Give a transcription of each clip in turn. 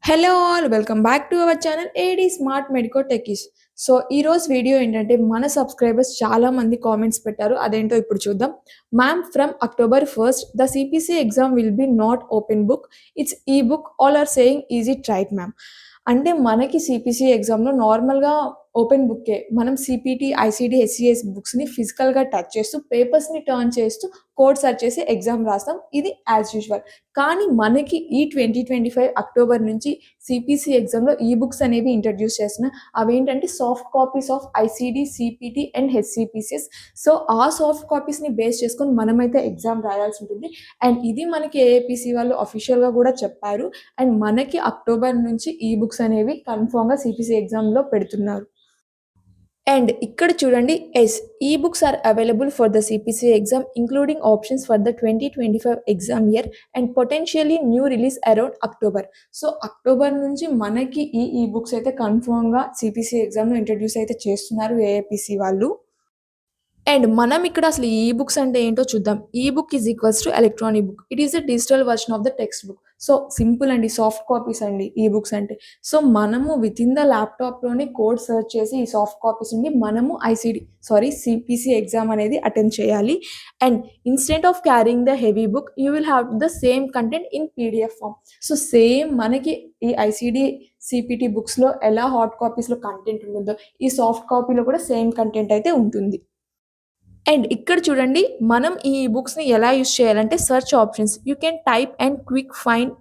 Hello all welcome back to our channel AD smart medico techies. So ఈరోజు video ఏంటంటే మన subscribers చాలా మంది కామెంట్స్ పెట్టారు. అదేంటో ఇప్పుడు చూద్దాం. Ma'am from October 1st the CPC exam will be not open book, it's e book all are saying easy trait ma'am. అంటే మనకి సిపిసి ఎగ్జామ్లో నార్మల్గా ఓపెన్ బుక్కే. మనం సిపిటి, ఐసిడి, హెచ్సిఎస్ బుక్స్ని ఫిజికల్గా టచ్ చేస్తూ పేపర్స్ని టర్న్ చేస్తూ కోడ్ సెర్చ్ చేసి ఎగ్జామ్ రాస్తాం. ఇది యాజ్ యూజువల్. కానీ మనకి ఈ 2025 అక్టోబర్ నుంచి సిపిసి ఎగ్జామ్లో ఈ బుక్స్ అనేవి ఇంట్రడ్యూస్ చేస్తున్నా. అవేంటంటే soft copies of ICD, CPT and HCPCS. So ఆ సాఫ్ట్ కాపీస్ని బేస్ చేసుకొని మనమైతే ఎగ్జామ్ రాయాల్సి ఉంటుంది. అండ్ ఇది మనకి ఏఐపిసి వాళ్ళు అఫీషియల్గా కూడా చెప్పారు. అండ్ మనకి అక్టోబర్ నుంచి ఈ బుక్స్ అనేవి కన్ఫామ్గా సిపిసి ఎగ్జామ్లో పెడుతున్నారు. అండ్ ఇక్కడ చూడండి, ఈ books are available for the CPC exam including options for the 2025 exam year and potentially new release around October. So October నుంచి మనకి ఈ బుక్స్ అయితే కన్ఫర్మ్గా సిపిసి ఎగ్జామ్లో ఇంట్రడ్యూస్ అయితే చేస్తున్నారు ఏఐపిసి వాళ్ళు. అండ్ మనం ఇక్కడ అసలు ఈ బుక్స్ అంటే ఏంటో చూద్దాం. E book is equals to electronic book. It is the digital version of the text book. So simple అండి, సాఫ్ట్ కాపీస్ అండి ఈ బుక్స్ అంటే. సో మనము విత్ ఇన్ ద ల్యాప్టాప్లోనే కోడ్ సెర్చ్ చేసి ఈ సాఫ్ట్ కాపీస్ నుండి మనము సిపిసి ఎగ్జామ్ అనేది అటెండ్ చేయాలి. And instant of carrying the heavy book you will have the same content in PDF form. So same మనకి ఈ ఐసిడి, సిపిటి బుక్స్లో ఎలా హాట్ కాపీస్లో కంటెంట్ ఉంటుందో ఈ సాఫ్ట్ కాపీలో కూడా సేమ్ కంటెంట్ అయితే ఉంటుంది. అండ్ ఇక్కడ చూడండి, మనం ఈ బుక్స్ని ఎలా యూస్ చేయాలంటే search options you can type and quick find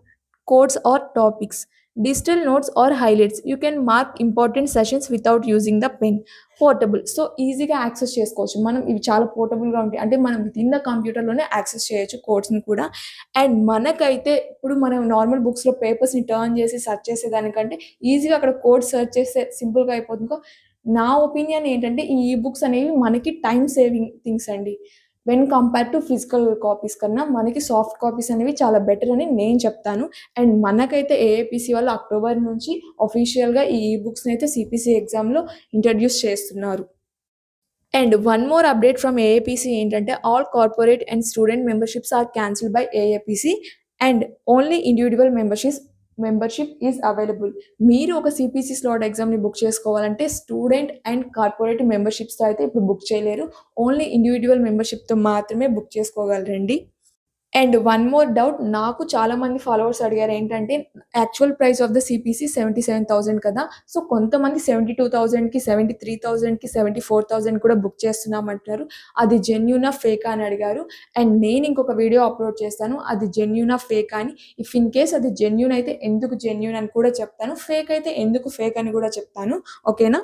codes or topics, digital notes or highlights you can mark important sessions without using the pen. Portable, so ఈజీగా యాక్సెస్ చేసుకోవచ్చు. మనం ఇవి చాలా పోర్టబుల్గా ఉంటాయి, అంటే మనం విత్ ఇన్ ద కంప్యూటర్లోనే యాక్సెస్ చేయొచ్చు కోడ్స్ని కూడా. అండ్ మనకైతే ఇప్పుడు మనం నార్మల్ బుక్స్లో పేపర్స్ని టర్న్ చేసి సెర్చ్ చేసేదానికంటే ఈజీగా అక్కడ కోడ్ సెర్చ్ చేస్తే సింపుల్గా అయిపోతుంది. నా ఒపీనియన్ ఏంటంటే ఈ బుక్స్ అనేవి మనకి టైమ్ సేవింగ్ థింగ్స్ అండి. When compare to physical copies కన్నా మనకి సాఫ్ట్ కాపీస్ అనేవి చాలా బెటర్ అని నేను చెప్తాను. అండ్ మనకైతే ఏఐపిసి వాళ్ళు అక్టోబర్ నుంచి అఫీషియల్గా ఈ బుక్స్ని అయితే సిపిసి ఎగ్జామ్లో ఇంట్రడ్యూస్ చేస్తున్నారు. And one more update from AIPC ఏంటంటే all corporate and student memberships are cancelled by AIPC and only individual membership is available. మీరు ఒక సిపిసి స్లాట్ ఎగ్జామ్ని బుక్ చేసుకోవాలంటే స్టూడెంట్ అండ్ కార్పొరేట్ మెంబర్షిప్స్తో అయితే ఇప్పుడు బుక్ చేయలేరు. ఓన్లీ ఇండివిజువల్ మెంబర్షిప్తో మాత్రమే బుక్ చేసుకోగలరండి. అండ్ వన్ మోర్ డౌట్, నాకు చాలామంది ఫాలోవర్స్ అడిగారు ఏంటంటే actual price of the CPC 77,000 కదా. సో కొంతమంది 72,000కి, 73,000కి, 74,000 కూడా బుక్ చేస్తున్నామంటారు. అది జెన్యూనా ఫేకా అని అడిగారు. అండ్ నేను ఇంకొక వీడియో అప్లోడ్ చేస్తాను, అది జెన్యూనా ఫేకా అని. ఇఫ్ ఇన్ కేస్ అది జెన్యూన్ అయితే ఎందుకు జెన్యూన్ అని కూడా చెప్తాను, ఫేక్ అయితే ఎందుకు ఫేక్ అని కూడా చెప్తాను. ఓకేనా?